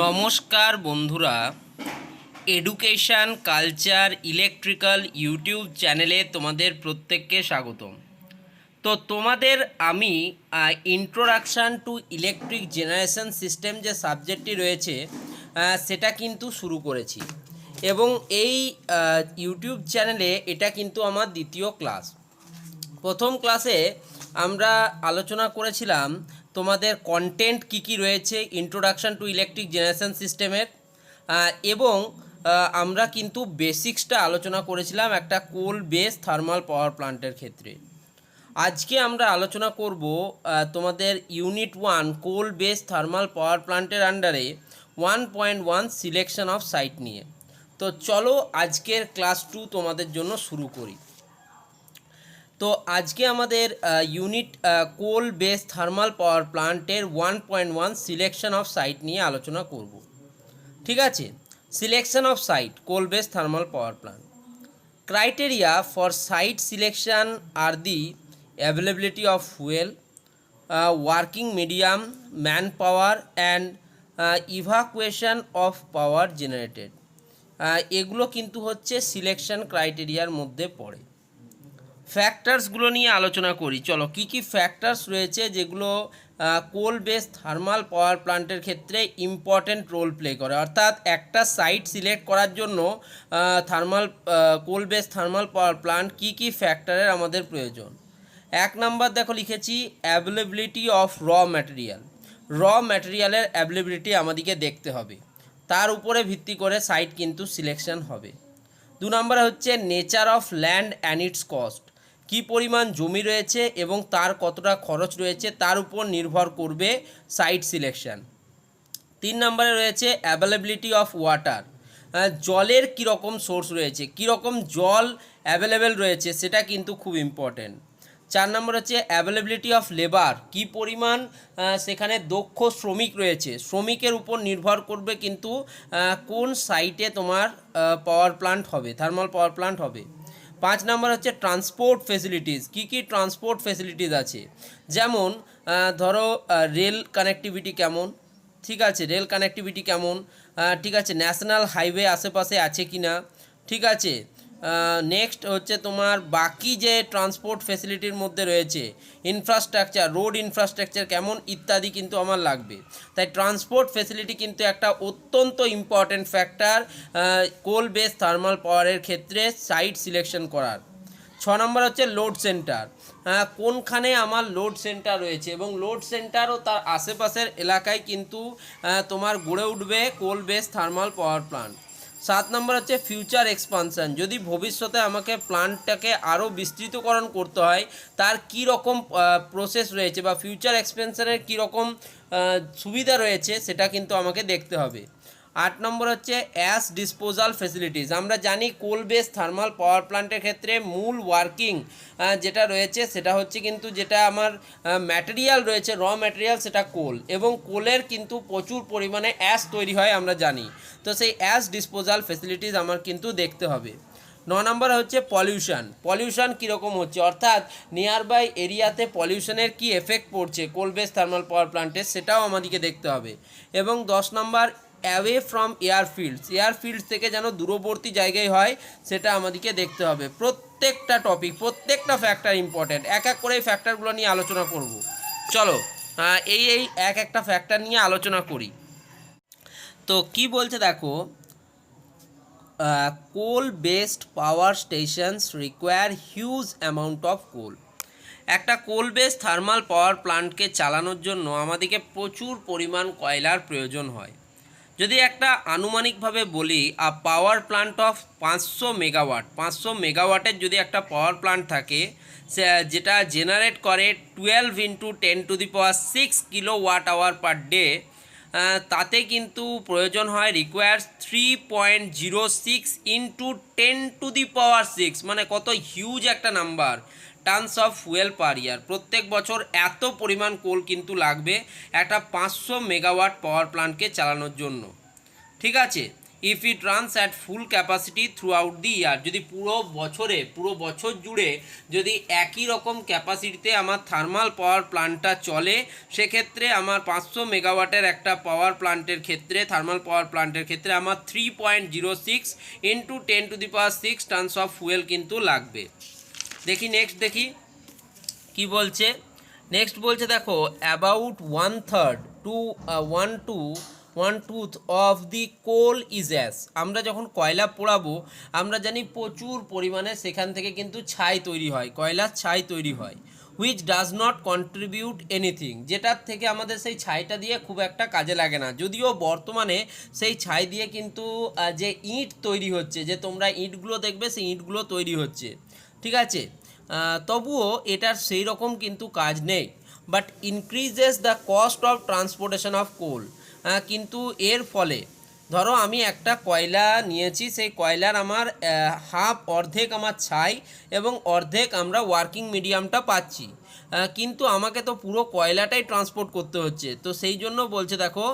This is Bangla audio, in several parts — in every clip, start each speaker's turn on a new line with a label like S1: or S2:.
S1: নমস্কার বন্ধুরা, এডুকেশান কালচার ইলেকট্রিক্যাল ইউটিউব চ্যানেলে তোমাদের প্রত্যেককে স্বাগতম। তো তোমাদের আমি introduction to electric generation system যে সাবজেক্টটি রয়েছে সেটা কিন্তু শুরু করেছি, এবং এই ইউটিউব চ্যানেলে এটা কিন্তু আমার দ্বিতীয় ক্লাস। প্রথম ক্লাসে আমরা আলোচনা করেছিলাম তোমাদের কন্টেন্ট কী রয়েছে ইন্ট্রোডাকশান টু ইলেকট্রিক জেনারেশন সিস্টেমের, এবং আমরা কিন্তু বেসিক্সটা আলোচনা করেছিলাম একটা কোল বেস থার্মাল পাওয়ার প্ল্যান্টের ক্ষেত্রে। আজকে আমরা আলোচনা করব তোমাদের ইউনিট 1 কোল বেস থার্মাল পাওয়ার প্ল্যান্টের আন্ডারে 1.1 সিলেকশন অফ সাইট নিয়ে। তো চলো আজকের ক্লাস 2 তোমাদের জন্য শুরু করি। তো আজকে আমাদের ইউনিট কোল বেস থার্মাল পাওয়ার প্ল্যান্টের 1.1 সিলেকশন অফ সাইট নিয়ে আলোচনা করব। ঠিক আছে, selection of site coal base thermal power plant. Criteria for site selection are the availability of fuel, working medium, man power and evacuation of power generated. এগুলো কিন্তু হচ্ছে সিলেকশন ক্রাইটেরিয়ার মধ্যে পড়ে। ফ্যাক্টরসগুলো নিয়ে আলোচনা করি। চলো, কি কি ফ্যাক্টরস রয়েছে যেগুলো কোল বেস থার্মাল পাওয়ার প্ল্যান্টের ক্ষেত্রে ইম্পর্ট্যান্ট রোল প্লে করে, অর্থাৎ একটা সাইট সিলেক্ট করার জন্য কোল বেস থার্মাল পাওয়ার প্ল্যান্ট কী কী ফ্যাক্টরের আমাদের প্রয়োজন। 1 নম্বর দেখো লিখেছি অ্যাভেলেবিলিটি অফ র ম্যাটেরিয়াল। র ম্যাটেরিয়ালের অ্যাভেলেবিলিটি আমাদেরকে দেখতে হবে, তার উপরে ভিত্তি করে সাইট কিন্তু সিলেকশন হবে। 2 নম্বরে হচ্ছে nature of land and its cost. কী পরিমাণ জমি রয়েছে এবং তার কতটা খরচ রয়েছে তার উপর নির্ভর করবে সাইট সিলেকশন। 3 নম্বরে রয়েছে অ্যাভেলেবিলিটি অফ ওয়াটার। জলের কীরকম সোর্স রয়েছে, কীরকম জল অ্যাভেলেবেল রয়েছে সেটা কিন্তু খুব ইম্পর্টেন্ট। 4 নম্বর হচ্ছে অ্যাভেলেবিলিটি অফ লেবার। কী পরিমাণ সেখানে দক্ষ শ্রমিক রয়েছে, শ্রমিকের উপর নির্ভর করবে কিন্তু কোন সাইটে তোমার পাওয়ার প্ল্যান্ট হবে, থার্মাল পাওয়ার প্ল্যান্ট হবে। 5 নম্বর হচ্ছে ট্রান্সপোর্ট ফেসিলিটিস। কী কী ট্রান্সপোর্ট ফেসিলিটিস আছে, যেমন ধরো রেল কানেক্টিভিটি কেমন, ঠিক আছে, রেল কানেক্টিভিটি কেমন, ঠিক আছে, ন্যাশনাল হাইওয়ে আশেপাশে আছে কি না, ঠিক আছে। নেক্সট হচ্ছে তোমার বাকি যে ট্রান্সপোর্ট ফেসিলিটির মধ্যে রয়েছে ইনফ্রাস্ট্রাকচার, রোড ইনফ্রাস্ট্রাকচার কেমন ইত্যাদি কিন্তু আমার লাগবে। তাই ট্রান্সপোর্ট ফেসিলিটি কিন্তু একটা অত্যন্ত ইম্পর্ট্যান্ট ফ্যাক্টর কোল বেস থার্মাল পাওয়ারের ক্ষেত্রে সাইট সিলেকশন করার। 6 নম্বর হচ্ছে লোড সেন্টার। কোনখানে আমার লোড সেন্টার রয়েছে এবং লোড সেন্টার ও তার আশেপাশের এলাকায় কিন্তু তোমার গড়ে উঠবে কোল বেস থার্মাল পাওয়ার প্ল্যান্ট। 7 নম্বর হচ্ছে ফিউচার এক্সপানশান। যদি ভবিষ্যতে আমাকে প্ল্যান্টটাকে আরও বিস্তৃতকরণ করতে হয় তার কী রকম প্রসেস রয়েছে বা ফিউচার এক্সপেনশনের কী রকম সুবিধা রয়েছে সেটা কিন্তু আমাকে দেখতে হবে। 8 নম্বর হচ্ছে অ্যাশ ডিসপোজাল ফেসিলিটিস। আমরা জানি কোল বেস থার্মাল পাওয়ার প্ল্যান্টের ক্ষেত্রে মূল ওয়ার্কিং যেটা রয়েছে সেটা হচ্ছে কিন্তু যেটা আমার ম্যাটেরিয়াল রয়েছে, র ম্যাটেরিয়াল, সেটা কোল, এবং কোলের কিন্তু প্রচুর পরিমাণে অ্যাশ তৈরি হয় আমরা জানি। তো সেই অ্যাশ ডিসপোজাল ফেসিলিটিস আমার কিন্তু দেখতে হবে। 9 নম্বর হচ্ছে পলিউশন কীরকম হচ্ছে, অর্থাৎ নিয়ার বাই এরিয়াতে পলিউশনের কী এফেক্ট পড়ছে কোল বেস থার্মাল পাওয়ার প্ল্যান্টে সেটাও আমাদেরকে দেখতে হবে। এবং 10 নম্বর অ্যাওয়ে ফ্রম এয়ারফিল্ডস থেকে যেন দূরবর্তী জায়গায় হয় সেটা আমাদেরকে দেখতে হবে। প্রত্যেকটা টপিক, প্রত্যেকটা ফ্যাক্টর ইম্পর্ট্যান্ট। এক এক করে এই ফ্যাক্টরগুলো নিয়ে আলোচনা করব। চলো এই একটা ফ্যাক্টর নিয়ে আলোচনা করি। তো কি বলছে দেখো, coal based power stations require huge amount of coal. একটা কোল বেস থার্মাল পাওয়ার প্ল্যান্টকে চালানোর জন্য আমাদেরকে প্রচুর পরিমাণ কয়লার প্রয়োজন হয়। যদি একটা আনুমানিকভাবে বলি পাওয়ার প্ল্যান্ট অফ 500 মেগাওয়াটের যদি একটা পাওয়ার প্ল্যান্ট থাকে যেটা জেনারেট করে 12 × 10⁶ কিলোওয়াট আওয়ার পার ডে, তাতে কিন্তু প্রয়োজন হয় রিকোয়ার্স 3.06 × 10⁶, মানে কত হিউজ একটা নাম্বার, টানস অফ ফুয়েল পার ইয়ার। প্রত্যেক বছর এত পরিমাণ কোল কিন্তু লাগবে একটা 500 মেগাওয়াট পাওয়ার প্ল্যান্টকে চালানোর জন্য। ঠিক আছে, if it runs at full capacity throughout the year, যদি পুরো বছর জুড়ে যদি একই রকম ক্যাপাসিটিতে আমার থার্মাল পাওয়ার প্ল্যান্টটা চলে, সেক্ষেত্রে আমার 500 মেগাওয়াটের একটা পাওয়ার প্ল্যান্টের ক্ষেত্রে, থার্মাল পাওয়ার প্ল্যান্টের ক্ষেত্রে আমার 3.06 ইন্টু 10⁶ টানস অফ ফুয়েল কিন্তু লাগবে। দেখি নেক্সট দেখি কি বলছে। নেক্সট বলছে দেখো, about 1/3 to 1/2 of the coal is ash. আমরা যখন কয়লা পোড়াবো আমরা জানি প্রচুর পরিমাণে সেখান থেকে কিন্তু ছাই তৈরি হয়, কয়লার ছাই তৈরি হয়, which does not contribute anything, যেটার থেকে আমাদের সেই ছাইটা দিয়ে খুব একটা কাজে লাগে না। যদিও বর্তমানে সেই ছাই দিয়ে কিন্তু যে ইঁট তৈরি হচ্ছে, যে তোমরা ইঁটগুলো দেখবে সেই ইঁটগুলো তৈরি হচ্ছে, ঠিক আছে, তবুও এটার সেই রকম কিন্তু কাজ নেই। But increases the cost of transportation of coal, কিন্তু এর ফলে ধরো আমি একটা কয়লা নিয়েছি, সেই কয়লার আমার অর্ধেক আমার ছাই এবং অর্ধেক আমরা ওয়ার্কিং মিডিয়ামটা পাচ্ছি, কিন্তু আমাকে তো পুরো কয়লাটাই ট্রান্সপোর্ট করতে হচ্ছে। তো সেই জন্য বলছে দেখো,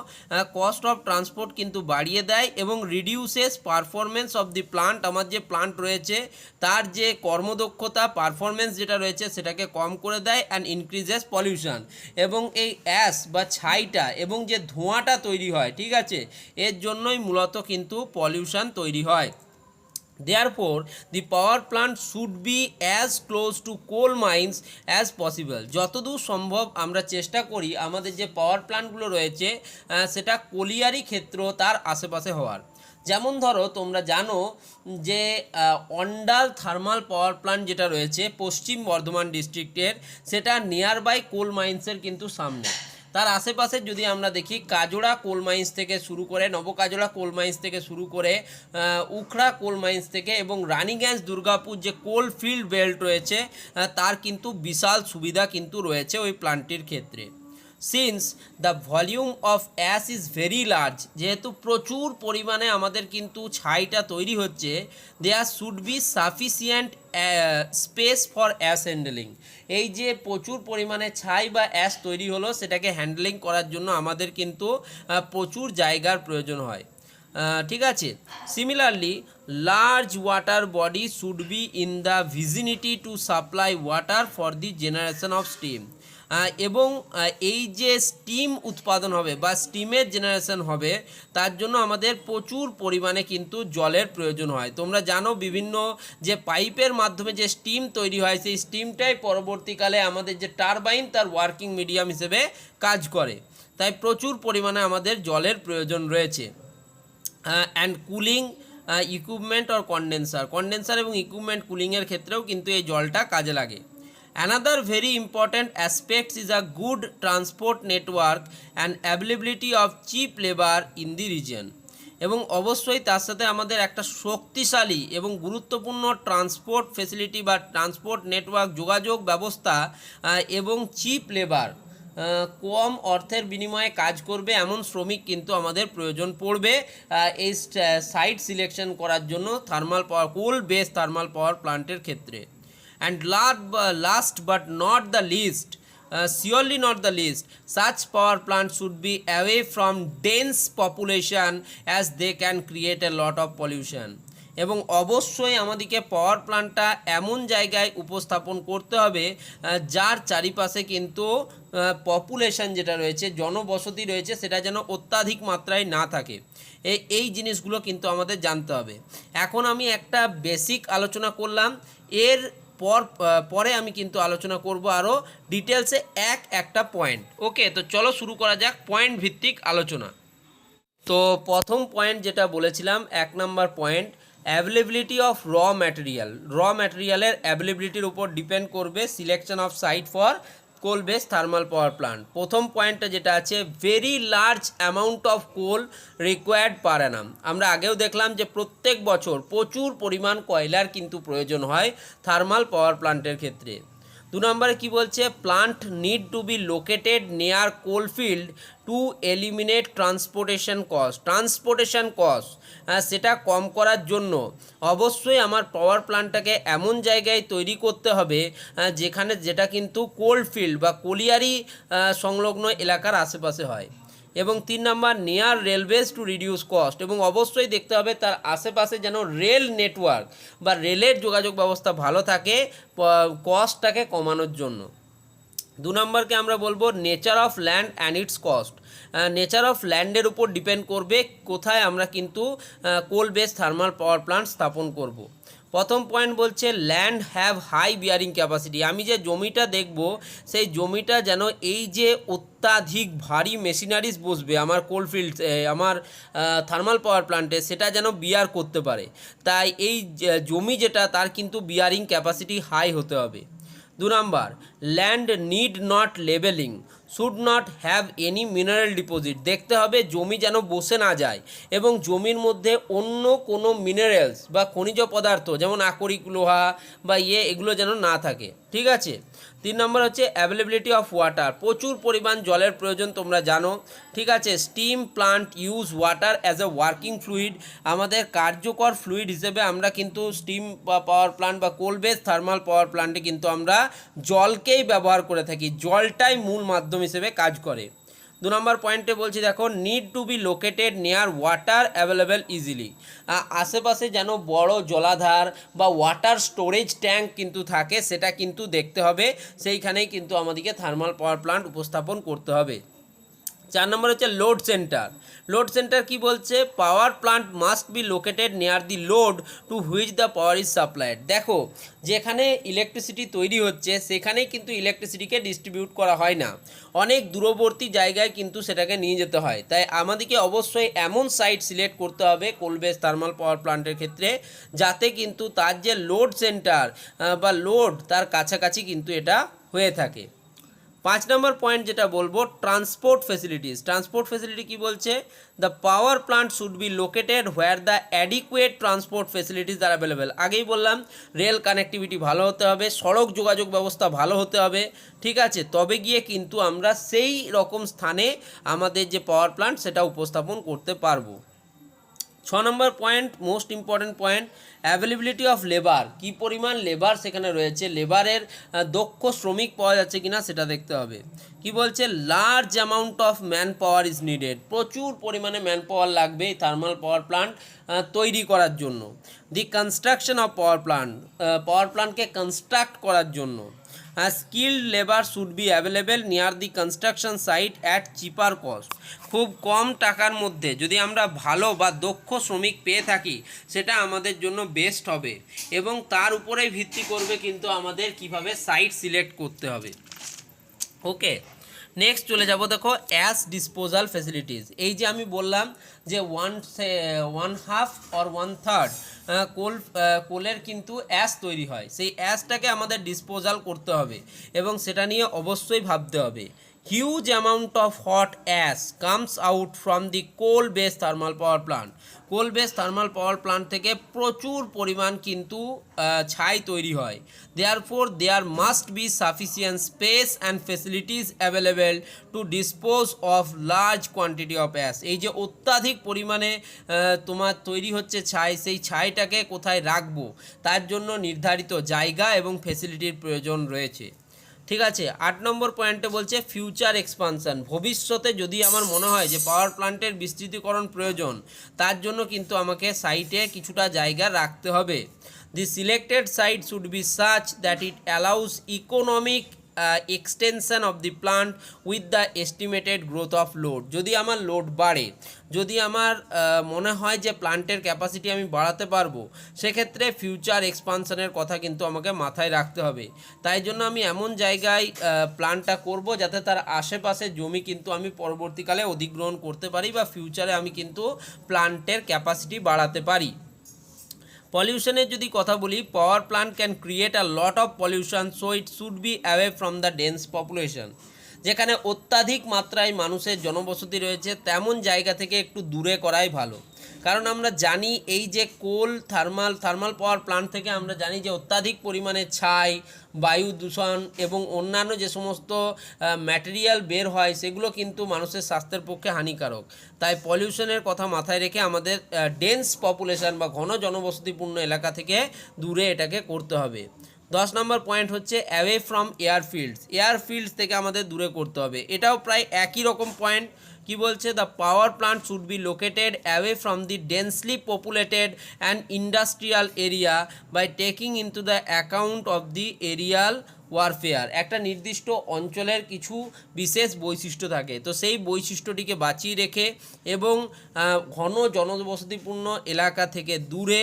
S1: কস্ট অফ ট্রান্সপোর্ট কিন্তু বাড়িয়ে দেয় এবং reduces performance of the plant, আমার যে প্লান্ট রয়েছে তার যে কর্মদক্ষতা পারফরমেন্স যেটা রয়েছে সেটাকে কম করে দেয়, অ্যান্ড ইনক্রিজেস পলিউশন, এবং এই অ্যাশ বা ছাইটা এবং যে ধোঁয়াটা তৈরি হয়, ঠিক আছে, এর জন্যই মূলত কিন্তু পলিউশন তৈরি হয়। Therefore, the power plant should be as close to coal mines as possible. যতদূর সম্ভব আমরা চেষ্টা করি আমাদের যে পাওয়ার প্ল্যান্টগুলো রয়েছে সেটা কোলিয়ারি ক্ষেত্র তার আশেপাশে হওয়ার। যেমন ধরো তোমরা জানো যে অন্ডাল থার্মাল পাওয়ার প্ল্যান্ট যেটা রয়েছে পশ্চিম বর্ধমান ডিস্ট্রিক্টের, সেটা নিয়ার বাই কোল মাইন্সের কিন্তু সামনে। তার আশেপাশে যদি আমরা দেখি, কাজোড়া কোল মাইন্স থেকে শুরু করে, নবকাজোড়া কোল মাইন্স থেকে শুরু করে, উখড়া কোল মাইন্স থেকে এবং রানীগঞ্জ দুর্গাপুর যে কোল ফিল্ড বেল্ট রয়েছে তার কিন্তু বিশাল সুবিধা কিন্তু রয়েছে ওই প্ল্যান্টটির ক্ষেত্রে। Since the volume of ash is very large, যেহেতু প্রচুর পরিমাণে আমাদের কিন্তু ছাইটা তৈরি হচ্ছে, there should be sufficient space for ash handling. এই যে প্রচুর পরিমাণে ছাই বা অ্যাশ তৈরি হলো সেটাকে হ্যান্ডলিং করার জন্য আমাদের কিন্তু প্রচুর জায়গার প্রয়োজন হয়, ঠিক আছে। Similarly large water body should be in the vicinity to supply water for the generation of steam, এবং এই যে স্টিম উৎপাদন হবে বা স্টিমের জেনারেশন হবে তার জন্য আমাদের প্রচুর পরিমাণে কিন্তু জলের প্রয়োজন হয়। তোমরা জানো বিভিন্ন যে পাইপের মাধ্যমে যে স্টিম তৈরি হয় সেই স্টিমটাই পরবর্তীকালে আমাদের যে টারবাইন তার ওয়ার্কিং মিডিয়াম হিসেবে কাজ করে, তাই প্রচুর পরিমাণে আমাদের জলের প্রয়োজন রয়েছে। And cooling equipment or condenser এবং ইকুইপমেন্ট কুলিংয়ের ক্ষেত্রেও কিন্তু এই জলটা কাজে লাগে। Another very important aspect is a good transport network and availability of cheap labor in the region, এবং অবশ্যই তার সাথে আমাদের একটা শক্তিশালী এবং গুরুত্বপূর্ণ ট্রান্সপোর্ট ফেসিলিটি বা ট্রান্সপোর্ট নেটওয়ার্ক যোগাযোগ ব্যবস্থা এবং চিপ লেবার, কম অর্থের বিনিময়ে কাজ করবে এমন শ্রমিক কিন্তু আমাদের প্রয়োজন পড়বে এই সাইট সিলেকশন করার জন্য থার্মাল পাওয়ার কোল বেস থার্মাল পাওয়ার প্ল্যান্টের ক্ষেত্রে। And last but not the least, surely not the least, such power plants should be away from dense population as they can create a lot of pollution. এবং অবশ্যই আমাদেরকে পাওয়ার প্ল্যান্টটা এমন জায়গায় উপস্থাপন করতে হবে যার চারিপাশে কিন্তু পপুলেশন যেটা রয়েছে, জনবসতি রয়েছে, সেটা যেন অত্যাধিক মাত্রায় না থাকে। এই জিনিসগুলো কিন্তু আমাদের জানতে হবে। এখন আমি একটা বেসিক আলোচনা করলাম, এর পরে আমি কিন্তু আলোচনা করব আরও ডিটেলসে একটা পয়েন্ট। ওকে, তো চলো শুরু করা যাক পয়েন্ট ভিত্তিক আলোচনা। তো প্রথম পয়েন্ট যেটা বলেছিলাম, 1 নম্বর পয়েন্ট, অ্যাভেলেবিলিটি অফ র ম্যাটেরিয়ালের অ্যাভেলেবিলিটির উপর ডিপেন্ড করবে selection of site for coal base thermal power plant. প্রথম পয়েন্টটা যেটা আছে, very large amount of coal required per annum. আমরা আগেও দেখলাম যে প্রত্যেক বছর প্রচুর পরিমাণ কয়লার কিন্তু প্রয়োজন হয় থার্মাল পাওয়ার প্ল্যান্টের ক্ষেত্রে। 2 নম্বরে কি বলছে, plant need to be located near coalfield to eliminate transportation cost, সেটা কম করার জন্য অবশ্যই আমার পাওয়ার প্ল্যান্টটাকে এমন জায়গায় তৈরি করতে হবে যেটা কিন্তু কোলফিল্ড বা কোলিয়ারি সংলগ্ন এলাকার আশেপাশে হয়। এবং 3 number near railways to reduce cost, এবং অবশ্যই দেখতে হবে তার আশেপাশে যেন রেল নেটওয়ার্ক বা রেলের যোগাযোগ ব্যবস্থা ভালো থাকে কস্টটাকে কমানোর জন্য। 2 নম্বরকে আমরা বলবো nature of land and its cost. Nature of ল্যান্ডের উপর ডিপেন্ড করবে কোথায় আমরা কিন্তু coal base thermal power plant স্থাপন করব। প্রথম পয়েন্ট বলছে land have high bearing capacity. আমি যে জমিটা দেখব সেই জমিটা যেন এই যে অত্যাধিক ভারী মেশিনারিজ বসবে আমার কোলফিল্ড আমার থার্মাল পাওয়ার প্লান্টে, সেটা যেন বিয়ার করতে পারে। তাই এই জমি যেটা তার কিন্তু বিয়ারিং ক্যাপাসিটি হাই হতে হবে। 2 number land need not labelling, should not have any mineral deposit. দেখতে হবে জমি যেন বসে না যায় এবং জমির মধ্যে অন্য কোনো মিনারেলস বা খনিজ পদার্থ যেমন আকরিক লোহা বা এগুলো যেন না থাকে, ঠিক আছে। 3 নম্বর হচ্ছে অ্যাভেলেবিলিটি অফ ওয়াটার, প্রচুর পরিমাণ জলের প্রয়োজন তোমরা জানো, ঠিক আছে। Steam plant use water as a working fluid, আমাদের কার্যকর ফ্লুইড হিসেবে আমরা কিন্তু স্টিম বা পাওয়ার প্লান্ট বা কোল বেস থার্মাল পাওয়ার প্লান্টে কিন্তু আমরা জলকেই ব্যবহার করে থাকি, জলটাই মূল মাধ্যম হিসেবে কাজ করে। 2 নম্বর পয়েন্টে বলছি দেখো need to be located near water available easily, আশেপাশে যেন বড় জলাধার বা ওয়াটার স্টোরেজ ট্যাঙ্ক কিন্তু থাকে, সেটা কিন্তু দেখতে হবে, সেইখানেই কিন্তু আমাদেরকে থার্মাল পাওয়ার প্লান্ট উপস্থাপন করতে হবে। 4 নম্বর হচ্ছে লোড সেন্টার। লোড সেন্টার কি বলছে, power plant must be located near the load to which the power is supplied. দেখো যেখানে ইলেকট্রিসিটি তৈরি হচ্ছে সেখানেই কিন্তু ইলেকট্রিসিটিকে ডিস্ট্রিবিউট করা হয় না, অনেক দূরবর্তী জায়গায় কিন্তু সেটাকে নিয়ে যেতে হয়। তাই আমাদেরকে অবশ্যই এমন সাইট সিলেক্ট করতে হবে কোল বেস থার্মাল পাওয়ার প্লান্টের ক্ষেত্রে যাতে কিন্তু তার যে লোড সেন্টার বা লোড তার কাছাকাছি কিন্তু এটা হয়ে থাকে। 5 নম্বর পয়েন্ট যেটা বলবো ট্রান্সপোর্ট ফেসিলিটিস। ট্রান্সপোর্ট ফেসিলিটি কি বলছে, the power plant should be located where the adequate transport facilities are available. আগেই বললাম রেল কানেক্টিভিটি ভালো হতে হবে, সড়ক যোগাযোগ ব্যবস্থা ভালো হতে হবে, ঠিক আছে, তবে গিয়ে কিন্তু আমরা সেই রকম স্থানে আমাদের যে পাওয়ার প্লান্ট সেটা উপস্থাপন করতে পারবো। 6 নম্বর point most important point availability of labour, কী পরিমাণ লেবার সেখানে রয়েছে, লেবারের দক্ষ শ্রমিক পাওয়া যাচ্ছে কিনা সেটা দেখতে হবে। কি বলছে large amount of man power is needed, প্রচুর পরিমাণে ম্যান পাওয়ার লাগবে এই থার্মাল পাওয়ার প্লান্ট তৈরি করার জন্য। দি কনস্ট্রাকশন অফ পাওয়ার প্লান্টকে কনস্ট্রাক্ট করার জন্য skilled labour should be available near the construction site at cheaper cost. খুব কম টাকার মধ্যে যদি আমরা ভালো বা দক্ষ শ্রমিক পেয়ে থাকি সেটা আমাদের জন্য বেস্ট হবে, এবং তার উপরেই ভিত্তি করবে কিন্তু আমাদের কিভাবে সাইট সিলেক্ট করতে হবে। ওকে, নেক্সট চলে যাব দেখো অ্যাশ ডিসপোজাল ফেসিলিটিস। এই যে আমি বললাম যে 1/2 অর 1/3 কোলের কিন্তু অ্যাশ তৈরি হয়, সেই অ্যাশটাকে আমাদের ডিসপোজাল করতে হবে এবং সেটা নিয়ে অবশ্যই ভাবতে হবে। Huge amount of hot ash comes out from the coal base thermal power plant. Coal base thermal power plant থেকে প্রচুর পরিমাণ কিন্তু ছাই তৈরি হয়। Therefore there must be sufficient space and facilities available to dispose of large quantity of ash. এই যে অত্যাধিক পরিমাণে তোমার তৈরি হচ্ছে ছাই, সেই ছাইটাকে কোথায় রাখবো তার জন্য নির্ধারিত জায়গা এবং ফেসিলিটির প্রয়োজন রয়েছে, ঠিক আছে। 8 নম্বর পয়েন্টে বলছে ফিউচার এক্সপানশন। ভবিষ্যতে যদি আমার মনে হয় যে পাওয়ার প্লান্টের বিস্তৃতিকরণ প্রয়োজন, তার জন্য কিন্তু আমাকে সাইটে কিছুটা জায়গা রাখতে হবে। The selected site should be such that it allows economic extension of the plant with the estimated growth of load. যদি আমার লোড বাড়ে, যদি আমার মনে হয় যে প্লান্টের ক্যাপাসিটি আমি বাড়াতে পারবো, সেক্ষেত্রে ফিউচার এক্সপানশনের কথা কিন্তু আমাকে মাথায় রাখতে হবে। তাই জন্য আমি এমন জায়গায় প্ল্যানটা করব যাতে তার আশেপাশে জমি কিন্তু আমি পরবর্তীকালে অধিগ্রহণ করতে পারি বা ফিউচারে আমি কিন্তু প্লান্টের ক্যাপাসিটি বাড়াতে পারি। পলিউশনের যদি কথা বলি, power plant can create a lot of pollution, so it should be away from the dense population. যেখানে অত্যাধিক মাত্রায় মানুষের জনবসতি রয়েছে তেমন জায়গা থেকে একটু দূরে করাই ভালো। কারণ আমরা জানি এই যে থার্মাল পাওয়ার প্লান্ট থেকে আমরা জানি যে অত্যাধিক পরিমাণে ছাই, বায়ু দূষণ এবং অন্যান্য যে সমস্ত ম্যাটেরিয়াল বের হয় সেগুলো কিন্তু মানুষের স্বাস্থ্যের পক্ষে হানিকারক। তাই পলিউশনের কথা মাথায় রেখে আমাদের ডেন্স পপুলেশন বা ঘন জনবসতিপূর্ণ এলাকা থেকে দূরে এটাকে করতে হবে। 10 নম্বর পয়েন্ট হচ্ছে অ্যাওয়ে ফ্রম এয়ারফিল্ডস। এয়ারফিল্ডস থেকে আমাদের দূরে করতে হবে, এটাও প্রায় একই রকম পয়েন্ট। কি বলছে, the power plant should be located away from the densely populated and industrial area by taking into the account of the aerial warfare. একটা নির্দিষ্ট অঞ্চলের কিছু বিশেষ বৈশিষ্ট্য থাকে, তো সেই বৈশিষ্ট্যটিকে বাঁচিয়ে রেখে এবং ঘন জনবসতিপূর্ণ এলাকা থেকে দূরে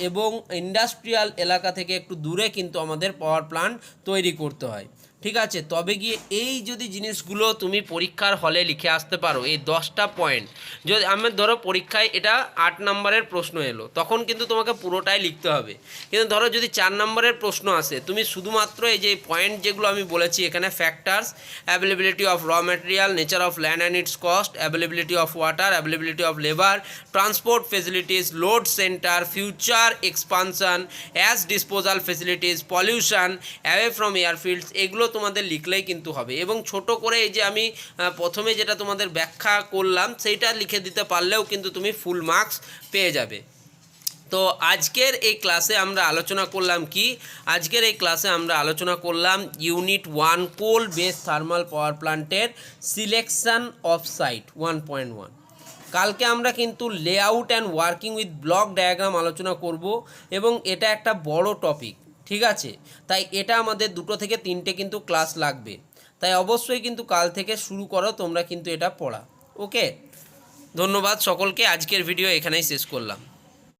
S1: এবং ইন্ডাস্ট্রিয়াল এলাকা থেকে একটু দূরে কিন্তু আমাদের পাওয়ার প্লান্ট তৈরি করতে হয়। ঠিক আছে, তবে গিয়ে এই যদি জিনিসগুলো তুমি পরীক্ষার হলে লিখে আসতে পারো, এই 10টা পয়েন্ট, যদি আমি ধরো পরীক্ষায় এটা 8 নম্বরের প্রশ্ন এলো, তখন কিন্তু তোমাকে পুরোটাই লিখতে হবে। কিন্তু ধরো যদি 4 নম্বরের প্রশ্ন আসে, তুমি শুধুমাত্র এই যে পয়েন্ট যেগুলো আমি বলেছি এখানে, factors, availability of raw material, nature of land and its cost, availability of water, availability of labour, transport facilities, load centre, future expansion, ash disposal facilities, pollution, away from airfields, এগুলো তোমাদের লিখলেই কিন্তু হবে। এবং ছোট করে এই যে আমি প্রথমে যেটা তোমাদের ব্যাখ্যা করলাম সেইটা লিখে দিতে পারলেও কিন্তু তুমি ফুল মার্কস পেয়ে যাবে। তো আজকের এই ক্লাসে আমরা আলোচনা করলাম কি, আজকের এই ক্লাসে আমরা আলোচনা করলাম ইউনিট 1 কোল বেস থার্মাল পাওয়ার প্ল্যান্টের সিলেকশন অফ সাইট 1.1। কালকে আমরা কিন্তু layout and working with block diagram আলোচনা করব এবং এটা একটা বড় টপিক, ঠিক আছে, তাই এটা আমাদের 2 থেকে 3টে কিন্তু ক্লাস লাগবে, তাই অবশ্যই কিন্তু কাল থেকে শুরু করো তোমরা কিন্তু এটা পড়া। ওকে, ধন্যবাদ সকলকে, আজকের ভিডিও এখানেই শেষ করলাম।